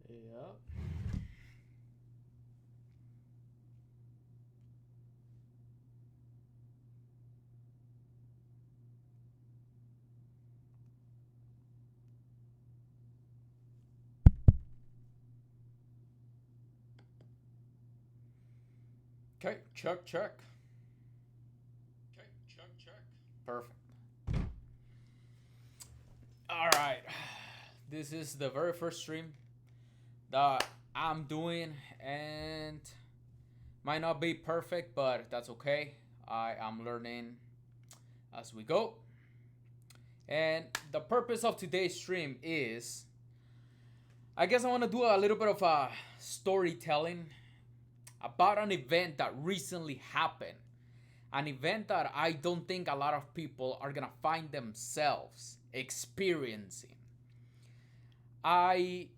Yeah. Okay, check, check. Perfect. All right. This is the very first stream that I'm doing, and might not be perfect, but that's okay. I am learning as we go. And the purpose of today's stream is I guess I want to do a little bit of storytelling about an event that recently happened. An event that I don't think a lot of people are gonna find themselves experiencing. I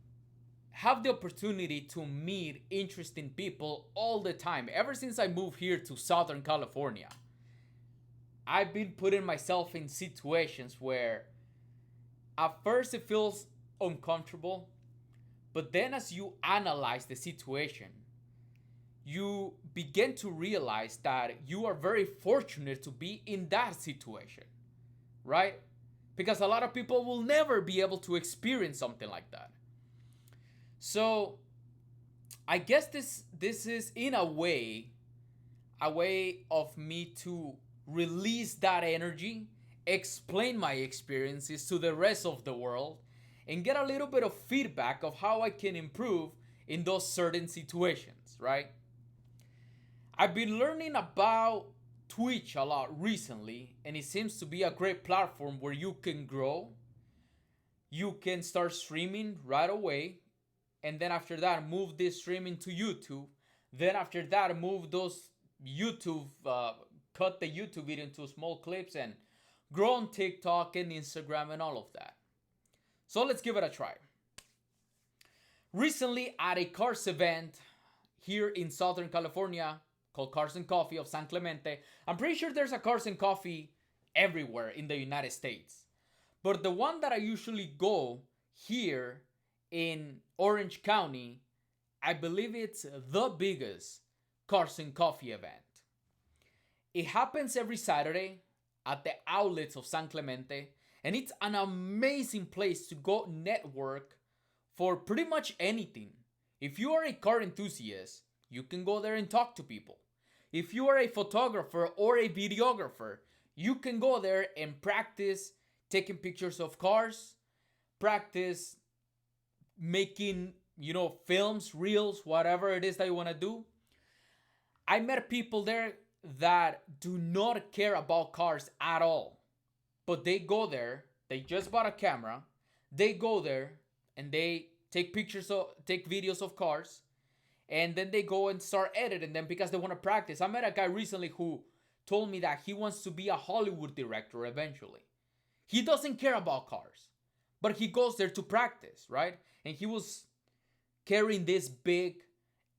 have the opportunity to meet interesting people all the time. Ever since I moved here to Southern California, I've been putting myself in situations where at first it feels uncomfortable, but then as you analyze the situation, you begin to realize that you are very fortunate to be in that situation, right? Because a lot of people will never be able to experience something like that. So, I guess this is in a way of me to release that energy, explain my experiences to the rest of the world, and get a little bit of feedback of how I can improve in those certain situations, right? I've been learning about Twitch a lot recently, and it seems to be a great platform where you can grow. You can start streaming right away, and then after that, move this streaming to YouTube. Then after that, move those cut the YouTube video into small clips and grow on TikTok and Instagram and all of that. So let's give it a try. Recently, at a cars event here in Southern California called Cars and Coffee of San Clemente, I'm pretty sure there's a Cars and Coffee everywhere in the United States. But the one that I usually go here in Orange County, I believe it's the biggest Cars and Coffee event. It happens every Saturday at the outlets of San Clemente, and it's an amazing place to go network for pretty much anything. If you are a car enthusiast, you can go there and talk to people. If you are a photographer or a videographer, you can go there and practice taking pictures of cars, practice making, films, reels, whatever it is that you want to do. I met people there that do not care about cars at all, but they go there, they just bought a camera, they go there and they take videos of cars, and then they go and start editing them because they want to practice. I met a guy recently who told me that he wants to be a Hollywood director eventually. He doesn't care about cars, but he goes there to practice, right? And he was carrying this big,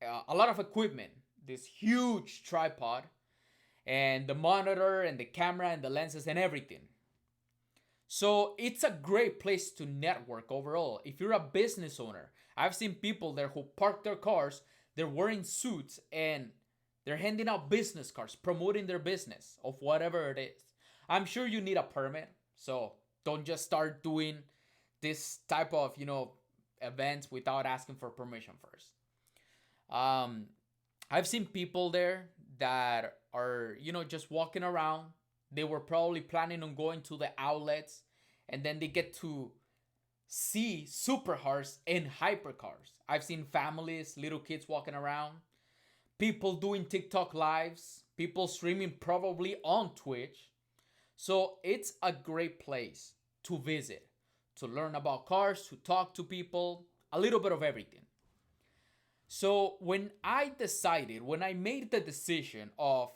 a lot of equipment, this huge tripod, and the monitor, and the camera, and the lenses, and everything. So it's a great place to network overall. If you're a business owner, I've seen people there who park their cars, they're wearing suits, and they're handing out business cards, promoting their business of whatever it is. I'm sure you need a permit, so don't just start doing this type of, events without asking for permission first. Um, I've seen people there that are, just walking around. They were probably planning on going to the outlets, and then they get to see supercars and hypercars. I've seen families, little kids walking around, people doing TikTok lives, people streaming probably on Twitch. So it's a great place to visit, to learn about cars, to talk to people, a little bit of everything. So when I made the decision of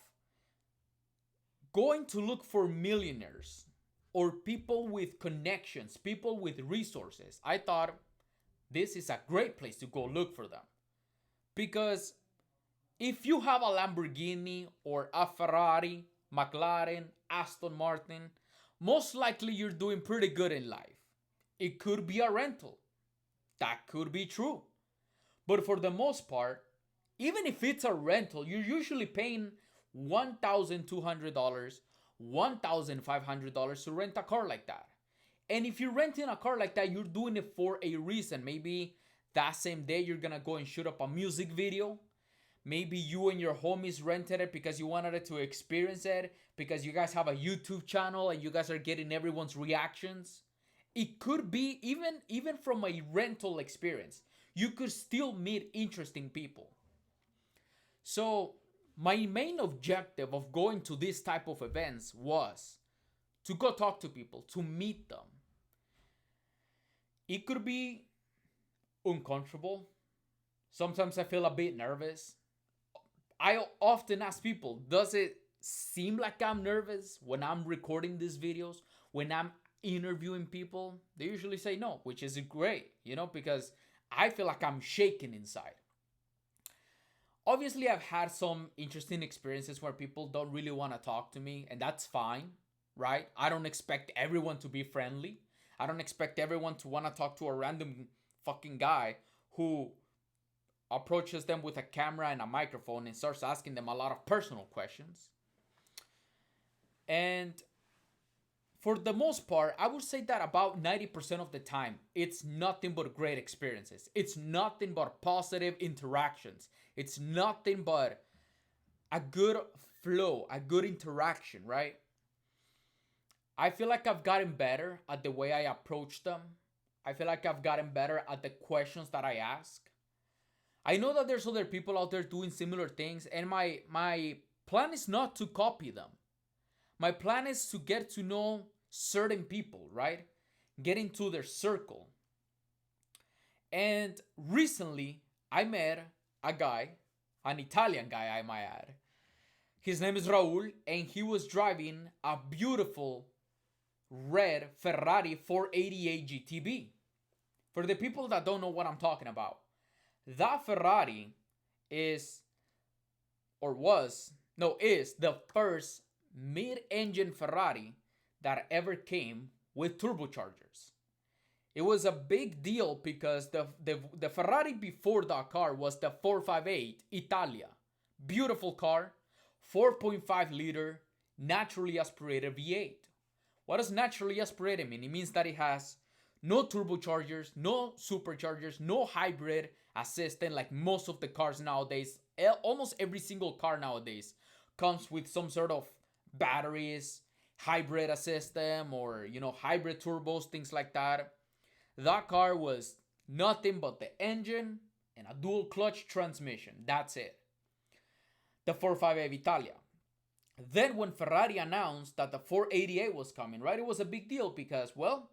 going to look for millionaires or people with connections, people with resources, I thought this is a great place to go look for them. Because if you have a Lamborghini or a Ferrari, McLaren, Aston Martin, most likely you're doing pretty good in life. It could be a rental. That could be true. But for the most part, even if it's a rental, you're usually paying $1,200, $1,500 to rent a car like that. And if you're renting a car like that, you're doing it for a reason. Maybe that same day you're gonna go and shoot up a music video. Maybe you and your homies rented it because you wanted it to experience it, because you guys have a YouTube channel and you guys are getting everyone's reactions. It could be even from a rental experience. You could still meet interesting people. So, my main objective of going to this type of events was to go talk to people, to meet them. It could be uncomfortable. Sometimes I feel a bit nervous. I often ask people, does it seem like I'm nervous when I'm recording these videos, when I'm interviewing people? They usually say no, which is great, because I feel like I'm shaking inside. Obviously, I've had some interesting experiences where people don't really want to talk to me, and that's fine, right? I don't expect everyone to be friendly. I don't expect everyone to want to talk to a random fucking guy who approaches them with a camera and a microphone and starts asking them a lot of personal questions. And for the most part, I would say that about 90% of the time, it's nothing but great experiences. It's nothing but positive interactions. It's nothing but a good flow, a good interaction, right? I feel like I've gotten better at the way I approach them. I feel like I've gotten better at the questions that I ask. I know that there's other people out there doing similar things, and my plan is not to copy them. My plan is to get to know certain people, right? Get into their circle. And recently, I met a guy, an Italian guy, I might add. His name is Raul, and he was driving a beautiful red Ferrari 488 GTB. For the people that don't know what I'm talking about, that Ferrari is, or was, no, is the first mid-engine Ferrari that ever came with turbochargers. It was a big deal because the Ferrari before that car was the 458 Italia. Beautiful car, 4.5 liter, naturally aspirated V8. What does naturally aspirated mean? It means that it has no turbochargers, no superchargers, no hybrid assistant like most of the cars nowadays. Almost every single car nowadays comes with some sort of batteries, hybrid system, or hybrid turbos, things like that. That car was nothing but the engine and a dual clutch transmission. That's it. The 458 Italia. Then when Ferrari announced that the 488 was coming, right, it was a big deal because, well,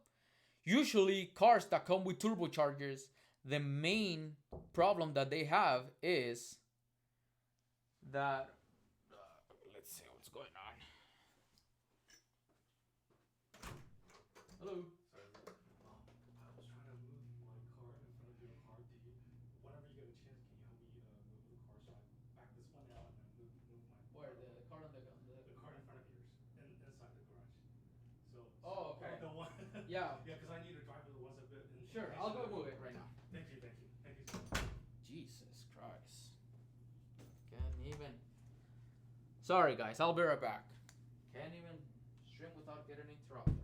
usually cars that come with turbochargers, the main problem that they have is that, let's see what's going on. Hello. Sorry. I was trying to move my car in front of your car. Whenever you get a chance, can you help me move the car so I back this one out and then move my Where car over? the car on the The car in front of yours, inside the garage. Oh, okay. The one. Yeah. Yeah, because I need a driver that was a bit. Sure, I'll go move it right now. Thank you so much. Jesus Christ. Can't even. Sorry, guys. I'll be right back. Can't even stream without getting interrupted.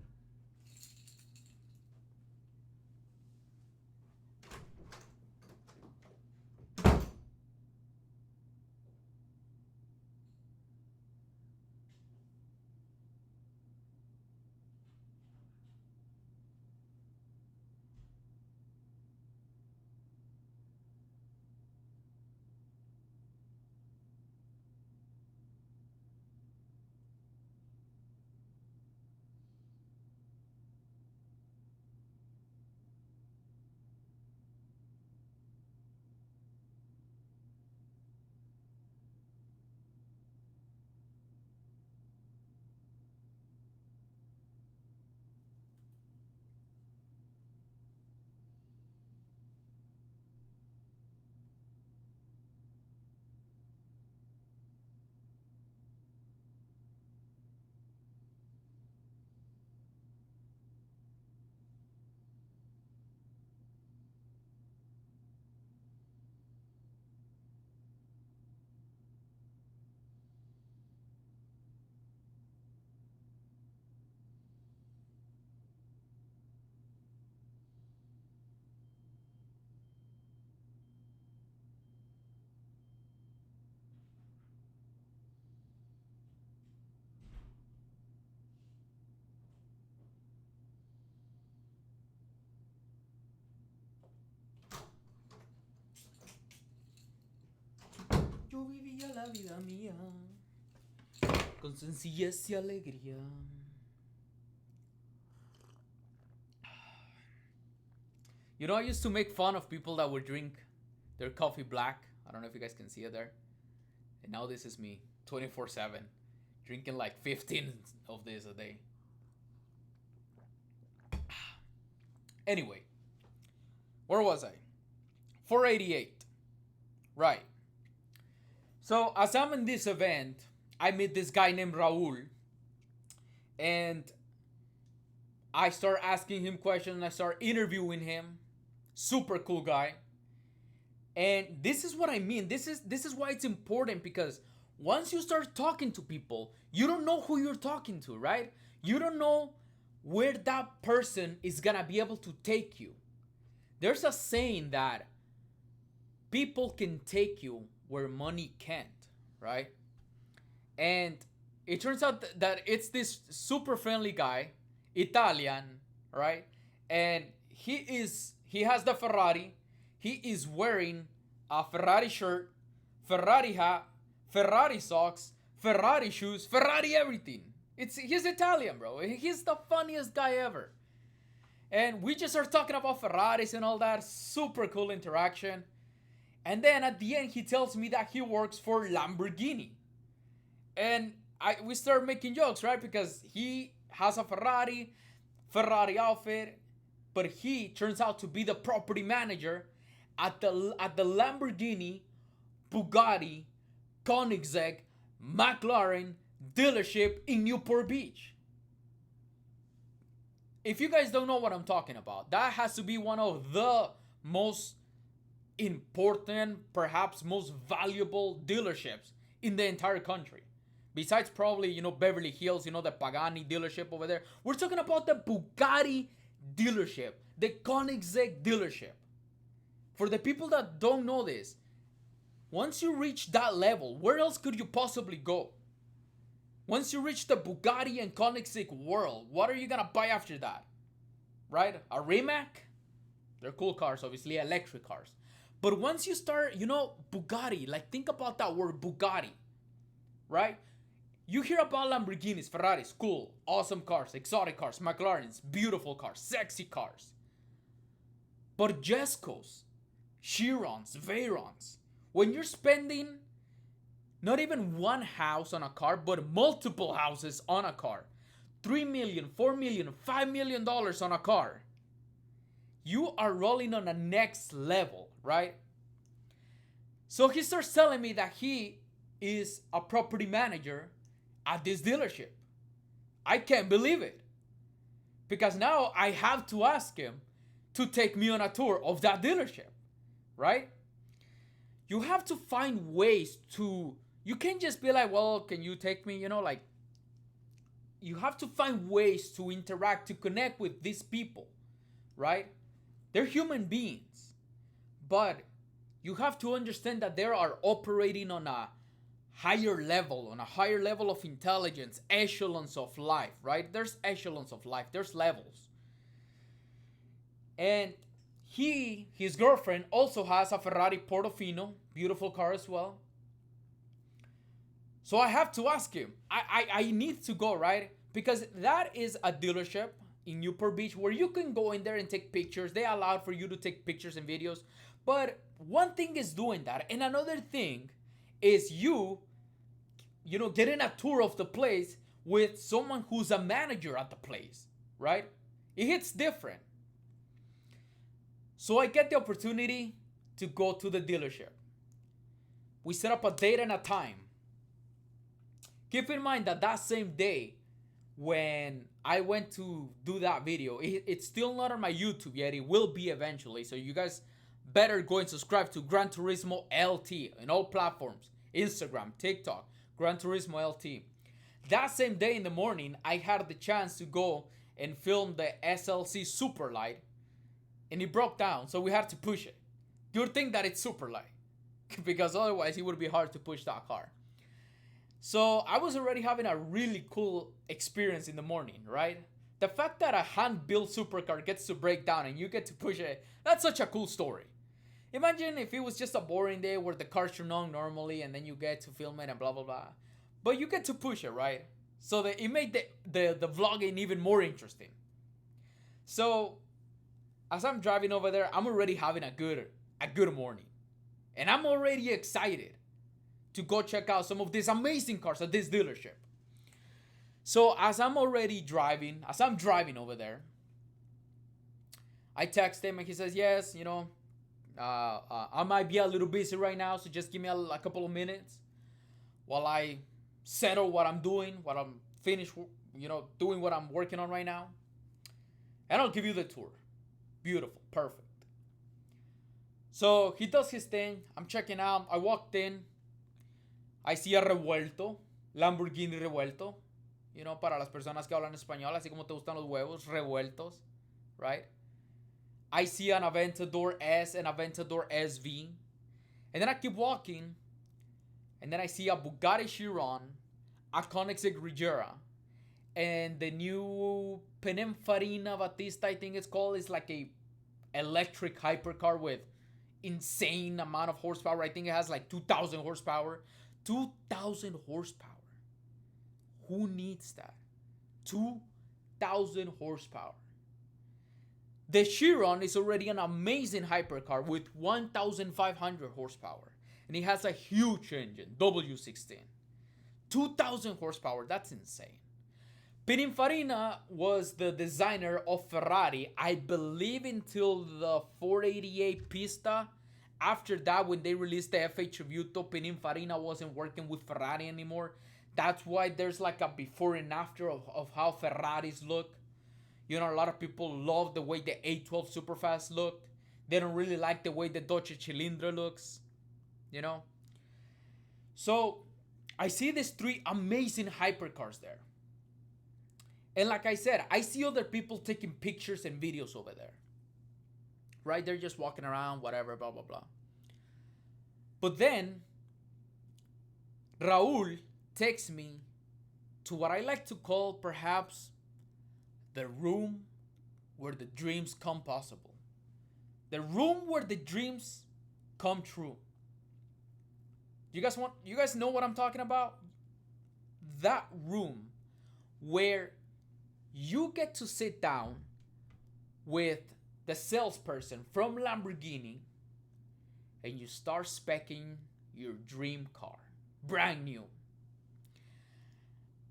Yo vivía la vida mía con sencillez y alegría. You know, I used to make fun of people that would drink their coffee black. I don't know if you guys can see it there. And now this is me, 24/7, drinking like 15 of this a day. Anyway, where was I? 488. Right. So as I'm in this event, I meet this guy named Raul, and I start asking him questions. I start interviewing him. Super cool guy. And this is what I mean. This is why it's important, because once you start talking to people, you don't know who you're talking to, right? You don't know where that person is gonna be able to take you. There's a saying that people can take you where money can't, right? And it turns out that it's this super friendly guy, Italian, right? And he has the Ferrari. He is wearing a Ferrari shirt, Ferrari hat, Ferrari socks, Ferrari shoes, Ferrari everything. He's Italian, bro. He's the funniest guy ever. And we just start talking about Ferraris and all that. Super cool interaction. And then at the end, he tells me that he works for Lamborghini. And we start making jokes, right? Because he has a Ferrari outfit, but he turns out to be the property manager at the Lamborghini, Bugatti, Koenigsegg, McLaren dealership in Newport Beach. If you guys don't know what I'm talking about, that has to be one of the most important, perhaps most valuable dealerships in the entire country. Besides probably, Beverly Hills, the Pagani dealership over there. We're talking about the Bugatti dealership, the Koenigsegg dealership. For the people that don't know this, once you reach that level, where else could you possibly go? Once you reach the Bugatti and Koenigsegg world, what are you gonna buy after that? Right? A Rimac? They're cool cars, obviously, electric cars. But once you start, Bugatti, like think about that word Bugatti, right? You hear about Lamborghinis, Ferraris, cool, awesome cars, exotic cars, McLarens, beautiful cars, sexy cars. But Jescos, Chirons, Veyrons, when you're spending not even one house on a car, but multiple houses on a car, $3 million, $4 million, $5 million on a car, you are rolling on a next level, right? So he starts telling me that he is a property manager at this dealership. I can't believe it. Because now I have to ask him to take me on a tour of that dealership, right? You have to find ways to, you can't just be like, well, can you take me, you have to find ways to interact, to connect with these people, right? They're human beings, but you have to understand that they are operating on a higher level of intelligence, echelons of life, right? There's echelons of life, there's levels. And his girlfriend also has a Ferrari Portofino, beautiful car as well. So I have to ask him, I need to go, right? Because that is a dealership in Newport Beach where you can go in there and take pictures. They allow for you to take pictures and videos. But one thing is doing that, and another thing is getting a tour of the place with someone who's a manager at the place, right? It hits different. So I get the opportunity to go to the dealership. We set up a date and a time. Keep in mind that same day when I went to do that video, it's still not on my YouTube yet. It will be eventually. So you guys better go and subscribe to Gran Turismo LT in all platforms. Instagram, TikTok, Gran Turismo LT. That same day in the morning, I had the chance to go and film the SLC Superlight, and it broke down, so we had to push it. Good thing that it's Superlight, because otherwise it would be hard to push that car. So I was already having a really cool experience in the morning, right? The fact that a hand-built supercar gets to break down and you get to push it, that's such a cool story. Imagine if it was just a boring day where the cars turn on normally and then you get to film it and blah blah blah. But you get to push it, right? So that it made the vlogging even more interesting. So as I'm driving over there, I'm already having a good morning. And I'm already excited to go check out some of these amazing cars at this dealership. So as I'm driving over there, I text him and he says, yes, I might be a little busy right now, so just give me a couple of minutes while I settle what I'm doing, what I'm finished, doing what I'm working on right now. And I'll give you the tour. Beautiful, perfect. So he does his thing. I'm checking out. I walked in. I see a revuelto, Lamborghini revuelto. Para las personas que hablan español, así como te gustan los huevos, revueltos, right? I see an Aventador S and Aventador SV. And then I keep walking. And then I see a Bugatti Chiron, a Koenigsegg Regera, and the new Pininfarina Battista, I think it's called, is like a electric hypercar with insane amount of horsepower. I think it has like 2,000 horsepower. 2,000 horsepower. Who needs that? 2,000 horsepower. The Chiron is already an amazing hypercar with 1,500 horsepower. And it has a huge engine, W16. 2,000 horsepower, that's insane. Pininfarina was the designer of Ferrari, I believe, until the 488 Pista. After that, when they released the F8 Tributo, Pininfarina wasn't working with Ferrari anymore. That's why there's like a before and after of how Ferraris look. A lot of people love the way the 812 Superfast looked. They don't really like the way the Dodge Cilindro looks. So I see these three amazing hypercars there. And like I said, I see other people taking pictures and videos over there. Right? They're just walking around, whatever, blah, blah, blah. But then, Raul takes me to what I like to call perhaps the room where the dreams come possible. The room where the dreams come true. You guys know what I'm talking about? That room where you get to sit down with the salesperson from Lamborghini and you start speccing your dream car. Brand new.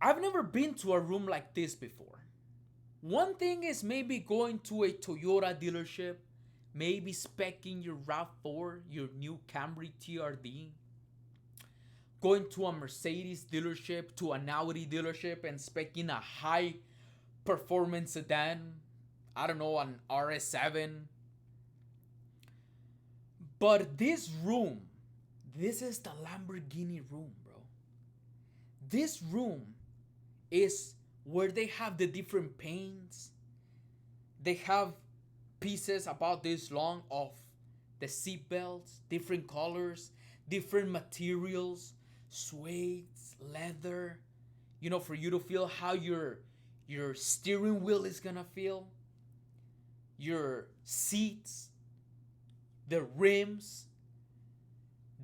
I've never been to a room like this before. One thing is maybe going to a Toyota dealership, maybe speccing your RAV4, your new Camry TRD. Going to a Mercedes dealership, to an Audi dealership and speccing a high performance sedan. I don't know, an RS7. But this room, this is the Lamborghini room, bro. This room is where they have the different paints. They have pieces about this long of the seat belts, different colors, different materials, suede, leather, for you to feel how your steering wheel is gonna feel, your seats, the rims.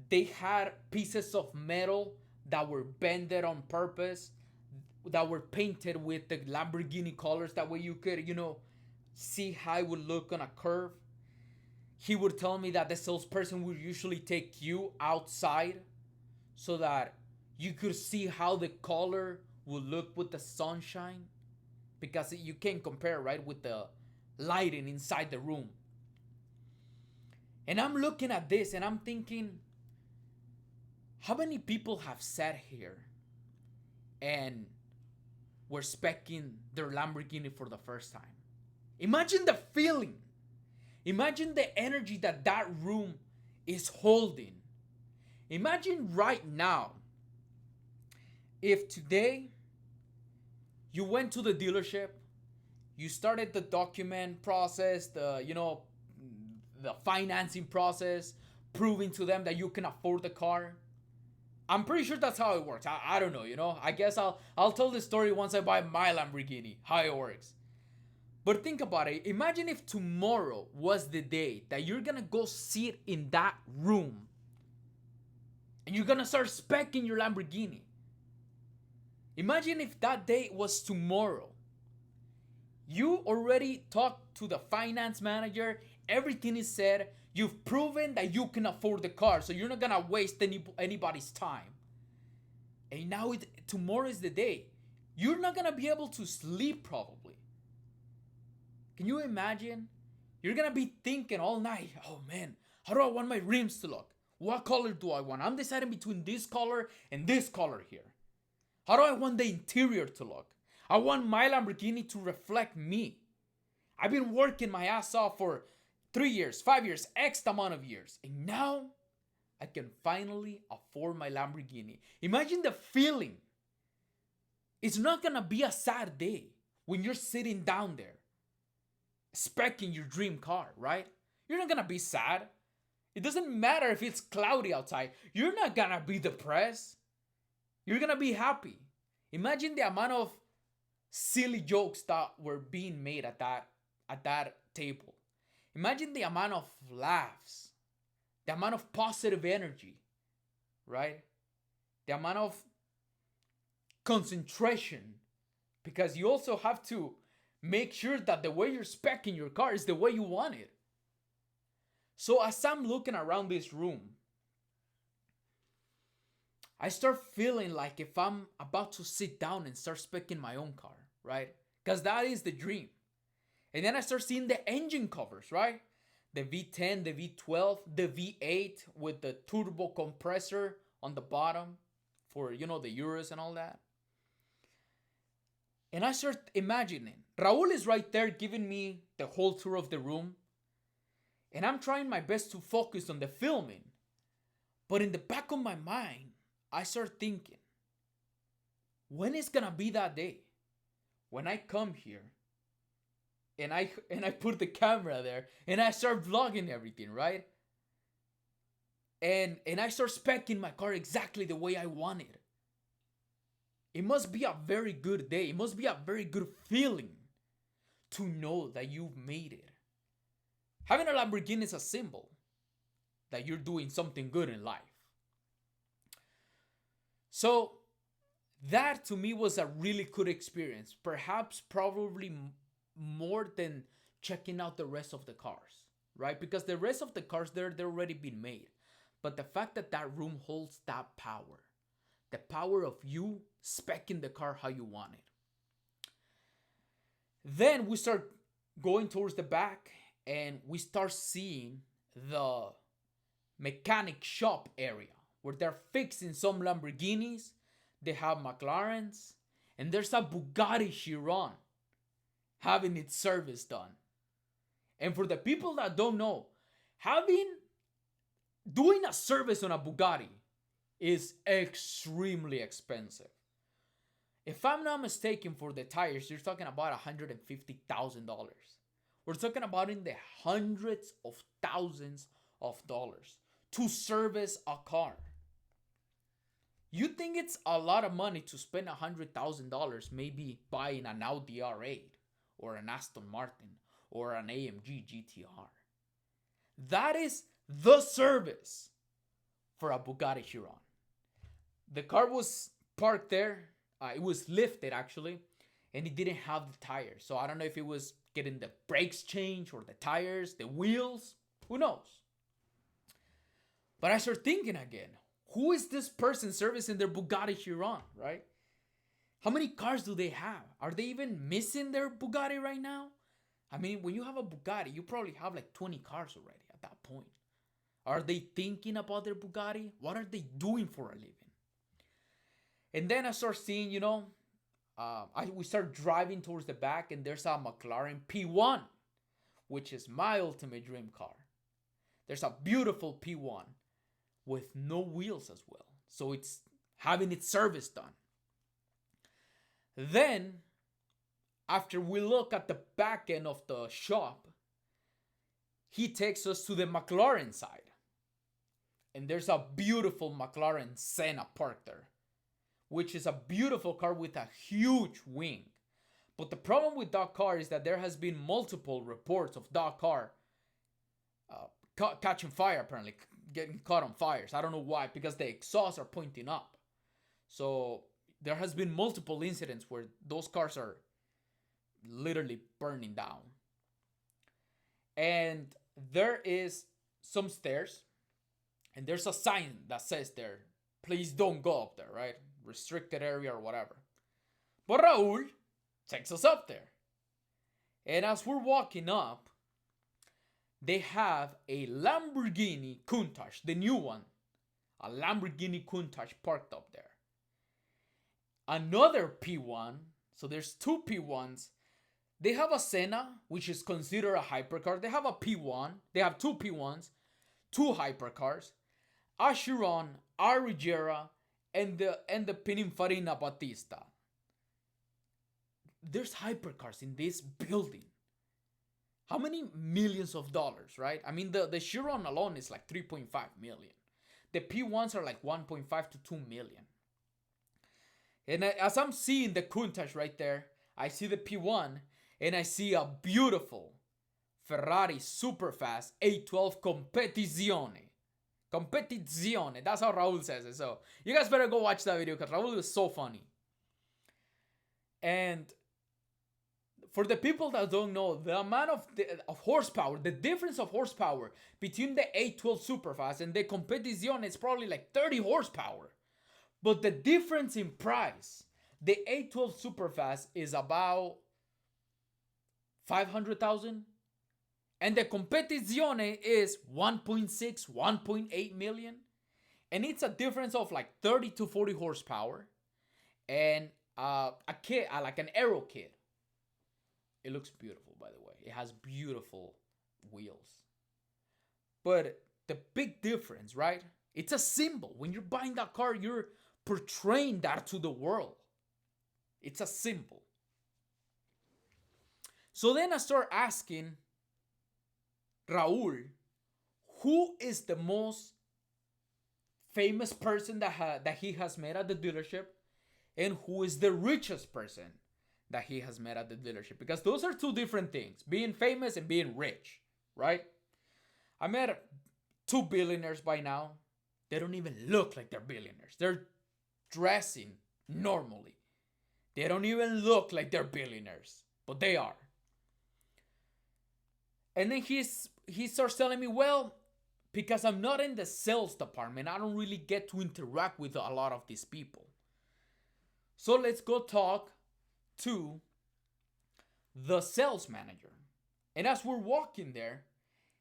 They had pieces of metal that were bended on purpose, that were painted with the Lamborghini colors. That way you could, see how it would look on a curve. He would tell me that the salesperson would usually take you outside so that you could see how the color would look with the sunshine, because you can't compare, right, with the lighting inside the room. And I'm looking at this and I'm thinking, how many people have sat here and were speccing their Lamborghini for the first time? Imagine the feeling. Imagine the energy that room is holding. Imagine right now, if today you went to the dealership, you started the document process, the financing process, proving to them that you can afford the car. I'm pretty sure that's how it works. I don't know, I guess I'll tell the story once I buy my Lamborghini, how it works. But think about it. Imagine if tomorrow was the day that you're gonna go sit in that room and you're gonna start specking your Lamborghini. Imagine if that day was tomorrow. You already talked to the finance manager, everything is said, you've proven that you can afford the car, so you're not gonna waste anybody's time. And now tomorrow is the day. You're not gonna be able to sleep probably. Can you imagine? You're gonna be thinking all night, oh man, how do I want my rims to look? What color do I want? I'm deciding between this color and this color here. How do I want the interior to look? I want my Lamborghini to reflect me. I've been working my ass off for 3 years, 5 years, X amount of years. And now I can finally afford my Lamborghini. Imagine the feeling. It's not gonna be a sad day when you're sitting down there, specking your dream car, right? You're not gonna be sad. It doesn't matter if it's cloudy outside. You're not gonna be depressed. You're gonna be happy. Imagine the amount of silly jokes that were being made at that table. Imagine the amount of laughs, the amount of positive energy, right? The amount of concentration, because you also have to make sure that the way you're speccing your car is the way you want it. So as I'm looking around this room, I start feeling like if I'm about to sit down and start speccing my own car, right? Because that is the dream. And then I start seeing the engine covers, right? The V10, the V12, the V8 with the turbo compressor on the bottom for, the Euros and all that. And I start imagining. Raul is right there giving me the whole tour of the room. And I'm trying my best to focus on the filming. But in the back of my mind, I start thinking, when is gonna be that day? When I come here and I put the camera there and I start vlogging everything, right? And I start speccing my car exactly the way I want it. It must be a very good day. It must be a very good feeling to know that you've made it. Having a Lamborghini is a symbol that you're doing something good in life. So that to me was a really good experience. Perhaps probably more than checking out the rest of the cars, right? Because the rest of the cars, they're already been made. But the fact that that room holds that power, the power of you speccing the car how you want it. Then we start going towards the back and we start seeing the mechanic shop area where they're fixing some Lamborghinis, they have McLarens, and there's a Bugatti Chiron having its service done. And for the people that don't know, doing a service on a Bugatti is extremely expensive. If I'm not mistaken, for the tires, you're talking about $150,000. We're talking about in the hundreds of thousands of dollars to service a car. You think it's a lot of money to spend $100,000 maybe buying an Audi R8 or an Aston Martin or an AMG GTR. That is the service for a Bugatti Chiron. The car was parked there. It was lifted actually, and it didn't have the tires. So I don't know if it was getting the brakes changed or the tires, the wheels, who knows? But I start thinking again, who is this person servicing their Bugatti Chiron, right? How many cars do they have? Are they even missing their Bugatti right now? I mean, when you have a Bugatti, you probably have like 20 cars already at that point. Are they thinking about their Bugatti? What are they doing for a living? And then I start seeing, we start driving towards the back and there's a McLaren P1, which is my ultimate dream car. There's a beautiful P1 with no wheels as well. So it's having its service done. Then, after we look at the back end of the shop, he takes us to the McLaren side. And there's a beautiful McLaren Senna parked there, which is a beautiful car with a huge wing. But the problem with that car is that there has been multiple reports of that car catching fire, apparently getting caught on fires. I don't know why, because the exhausts are pointing up. So there has been multiple incidents where those cars are literally burning down. And there is some stairs, and there's a sign that says there, please don't go up there, right? Restricted area or whatever. But Raul takes us up there. And as we're walking up, they have a Lamborghini Countach, the new one. A Lamborghini Countach parked up there. Another P1, so there's two P1s. They have a Senna, which is considered a hypercar. They have a P1. They have two P1s, two hypercars, a Chiron, a Regera, and the Pininfarina Battista. There's hypercars in this building. How many millions of dollars, right? I mean, the Chiron alone is like 3.5 million. The P1s are like 1.5 to 2 million. And as I'm seeing the Countach right there, I see the P1 and I see a beautiful Ferrari Superfast 812 Competizione. Competizione. That's how Raul says it. So you guys better go watch that video because Raul is so funny. And for the people that don't know, the amount of horsepower, the difference of horsepower between the 812 Superfast and the Competizione is probably like 30 horsepower. But the difference in price, the 812 Superfast is about 500,000, and the Competizione is 1.6, 1.8 million, and it's a difference of like 30 to 40 horsepower, and a kit, like an aero kit. It looks beautiful, by the way. It has beautiful wheels. But the big difference, right? It's a symbol. When you're buying that car, you're portraying that to the world. It's a symbol. So then I start asking Raul, who is the most famous person that he has met at the dealership, and who is the richest person that he has met at the dealership? Because those are two different things, being famous and being rich, right? I met two billionaires by now. They don't even look like they're billionaires. They're dressing normally. They don't even look like they're billionaires, but they are. And then he starts telling me, well, because I'm not in the sales department, I don't really get to interact with a lot of these people. So let's go talk to the sales manager. And as we're walking there,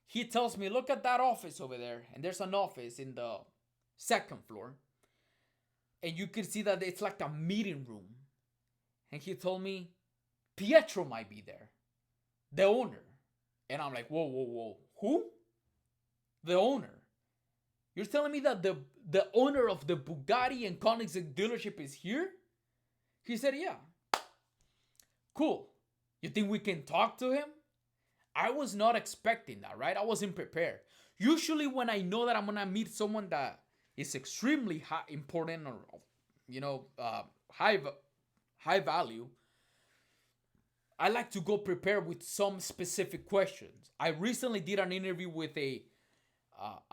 he tells me, look at that office over there. And there's an office in the second floor. And you can see that it's like a meeting room. And he told me, Pietro might be there, the owner. And I'm like, whoa. Who? The owner. You're telling me that the owner of the Bugatti and Koenigsegg dealership is here? He said, yeah. Cool. You think we can talk to him? I was not expecting that, right? I wasn't prepared. Usually when I know that I'm going to meet someone that is extremely important or, high value, I like to go prepared with some specific questions. I recently did an interview with a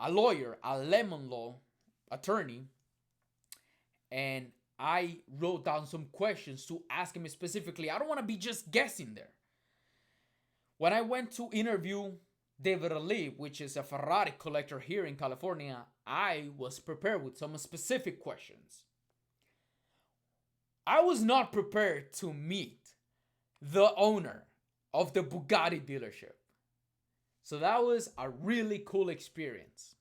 lawyer, a lemon law attorney, and I wrote down some questions to ask him specifically. I don't want to be just guessing there. When I went to interview David Lee, which is a Ferrari collector here in California, I was prepared with some specific questions. I was not prepared to meet the owner of the Bugatti dealership. So that was a really cool experience.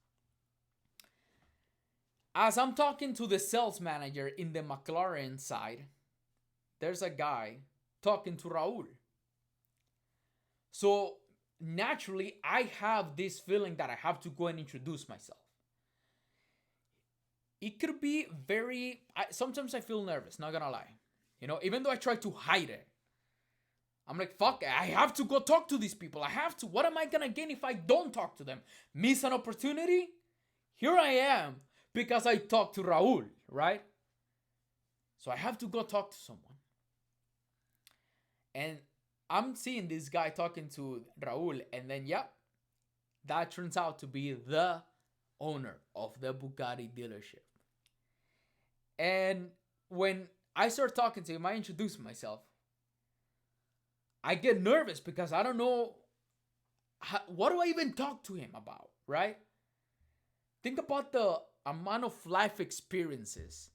As I'm talking to the sales manager in the McLaren side, there's a guy talking to Raul. So naturally, I have this feeling that I have to go and introduce myself. It could be sometimes I feel nervous, not gonna lie. Even though I try to hide it. I'm like, fuck, I have to go talk to these people. I have to. What am I gonna gain if I don't talk to them? Miss an opportunity? Here I am because I talked to Raul, right? So I have to go talk to someone. And I'm seeing this guy talking to Raul, and then, yep, that turns out to be the owner of the Bugatti dealership. And when I start talking to him, I introduce myself. I get nervous because I don't know what do I even talk to him about, right? Think about the amount of life experiences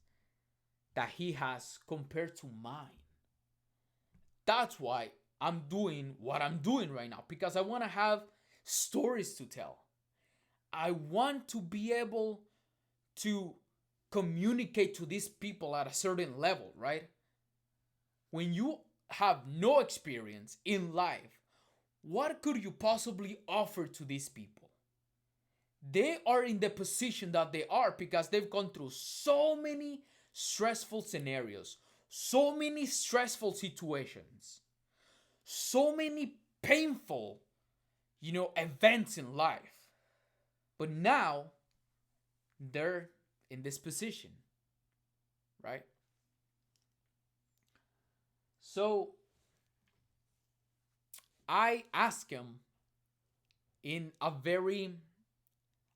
that he has compared to mine. That's why I'm doing what I'm doing right now, because I want to have stories to tell. I want to be able to communicate to these people at a certain level, right? When you have no experience in life, what could you possibly offer to these people? They are in the position that they are because they've gone through so many stressful scenarios, so many stressful situations, so many painful, events in life. But now they're in this position, right? So I asked him in a very,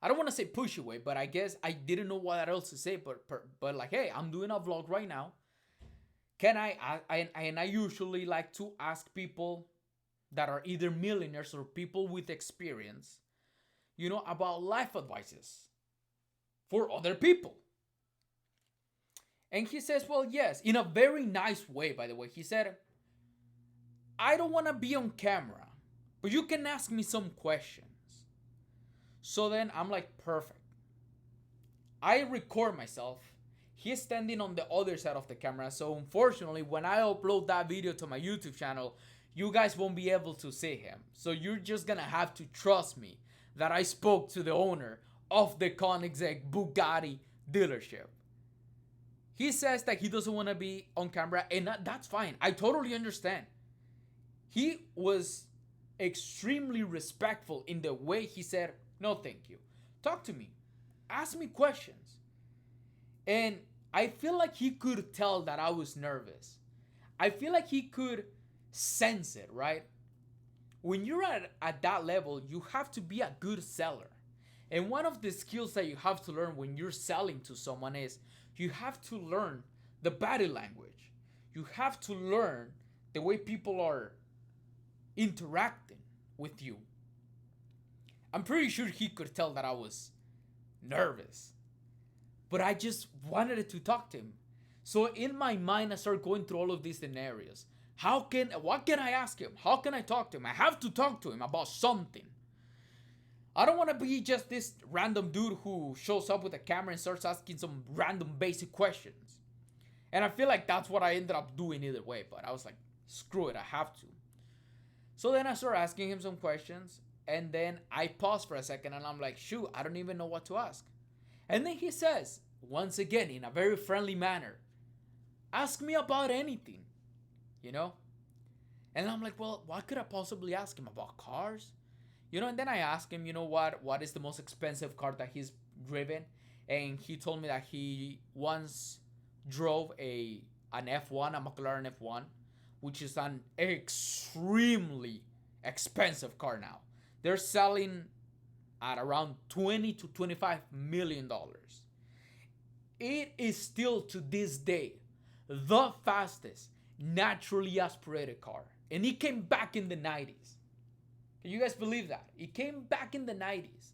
I don't want to say pushy way, but I guess I didn't know what else to say. But like, hey, I'm doing a vlog right now. Can and I usually like to ask people that are either millionaires or people with experience, about life advices for other people. And he says, well, yes, in a very nice way, by the way. He said, I don't want to be on camera, but you can ask me some questions. So then I'm like, perfect. I record myself. He's standing on the other side of the camera. So unfortunately, when I upload that video to my YouTube channel, you guys won't be able to see him. So you're just going to have to trust me that I spoke to the owner of the Koenigsegg Bugatti dealership. He says that he doesn't want to be on camera, and that's fine. I totally understand. He was extremely respectful in the way he said, no, thank you. Talk to me. Ask me questions. And I feel like he could tell that I was nervous. I feel like he could sense it, right? When you're at that level, you have to be a good seller. And one of the skills that you have to learn when you're selling to someone is you have to learn the body language. You have to learn the way people are interacting with you. I'm pretty sure he could tell that I was nervous, but I just wanted to talk to him. So in my mind, I started going through all of these scenarios. What can I ask him? How can I talk to him? I have to talk to him about something. I don't want to be just this random dude who shows up with a camera and starts asking some random basic questions. And I feel like that's what I ended up doing either way, but I was like, screw it, I have to. So then I started asking him some questions, and then I paused for a second and I'm like, shoot, I don't even know what to ask. And then he says, once again, in a very friendly manner, ask me about anything, And I'm like, well, what could I possibly ask him about cars? And then I asked him, what is the most expensive car that he's driven? And he told me that he once drove an F1, a McLaren F1, which is an extremely expensive car now. They're selling at around 20 to 25 million dollars. It is still to this day the fastest naturally aspirated car. And it came back in the 90s. Can you guys believe that? It came back in the 90s.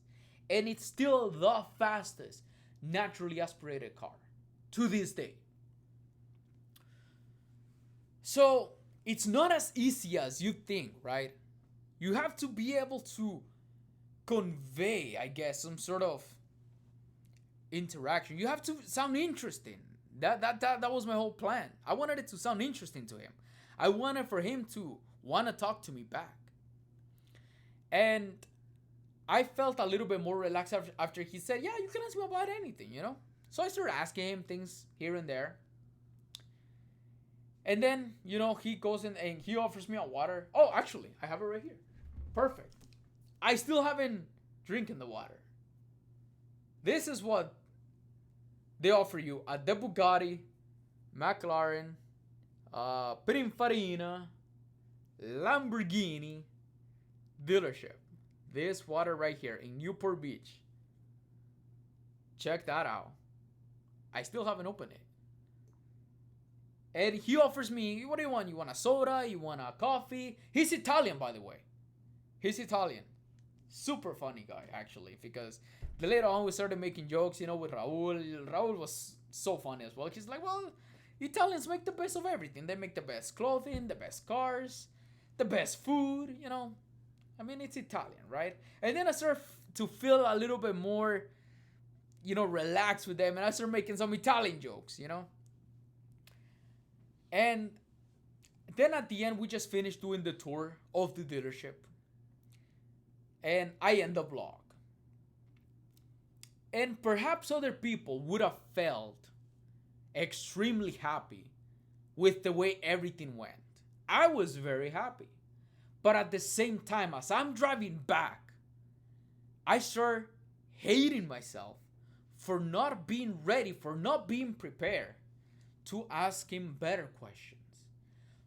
And it's still the fastest naturally aspirated car to this day. So it's not as easy as you think, right? You have to be able to convey, I guess, some sort of interaction. You have to sound interesting. That was my whole plan. I wanted it to sound interesting to him. I wanted for him to want to talk to me back. And I felt a little bit more relaxed after he said, yeah, you can ask me about anything, So I started asking him things here and there. And then, he goes in and he offers me a water. Oh, actually, I have it right here. Perfect. I still haven't drinking the water. This is what they offer you at the Bugatti, McLaren, Pininfarina, Lamborghini dealership. This water right here in Newport Beach. Check that out. I still haven't opened it. And he offers me, what do you want? You want a soda? You want a coffee? He's Italian, by the way. He's Italian. Super funny guy, actually, because later on we started making jokes, with Raul. Raul was so funny as well. He's like, well, Italians make the best of everything. They make the best clothing, the best cars, the best food, I mean, it's Italian, right? And then I started to feel a little bit more, relaxed with them. And I started making some Italian jokes, And then at the end, we just finished doing the tour of the dealership. And I end the vlog. And perhaps other people would have felt extremely happy with the way everything went. I was very happy. But at the same time, as I'm driving back, I start hating myself for not being ready, for not being prepared to ask him better questions.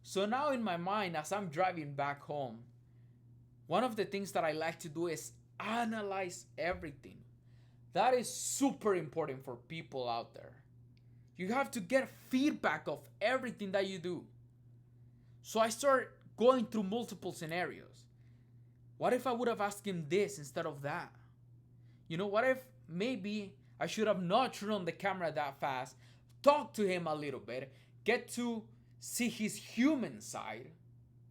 So now in my mind, as I'm driving back home, one of the things that I like to do is analyze everything. That is super important for people out there. You have to get feedback of everything that you do. So I start going through multiple scenarios. What if I would have asked him this instead of that? What if maybe I should have not turned on the camera that fast, talk to him a little bit, get to see his human side,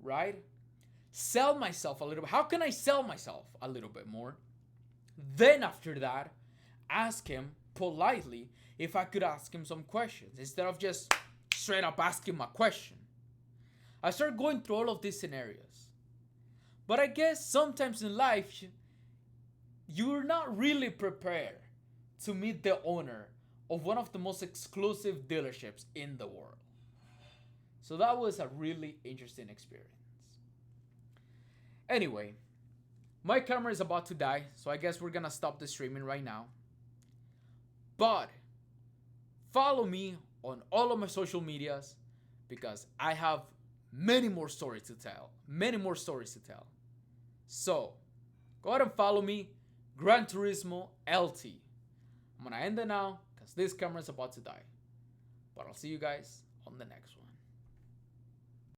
right? Sell myself a little bit. How can I sell myself a little bit more? Then after that, ask him politely if I could ask him some questions instead of just straight up asking him a question. I started going through all of these scenarios. But I guess sometimes in life, you're not really prepared to meet the owner of one of the most exclusive dealerships in the world. So that was a really interesting experience. Anyway, my camera is about to die, so I guess we're gonna stop the streaming right now. But follow me on all of my social medias because I have many more stories to tell. So, go ahead and follow me, Gran Turismo LT. I'm gonna end it now because this camera is about to die. But I'll see you guys on the next one.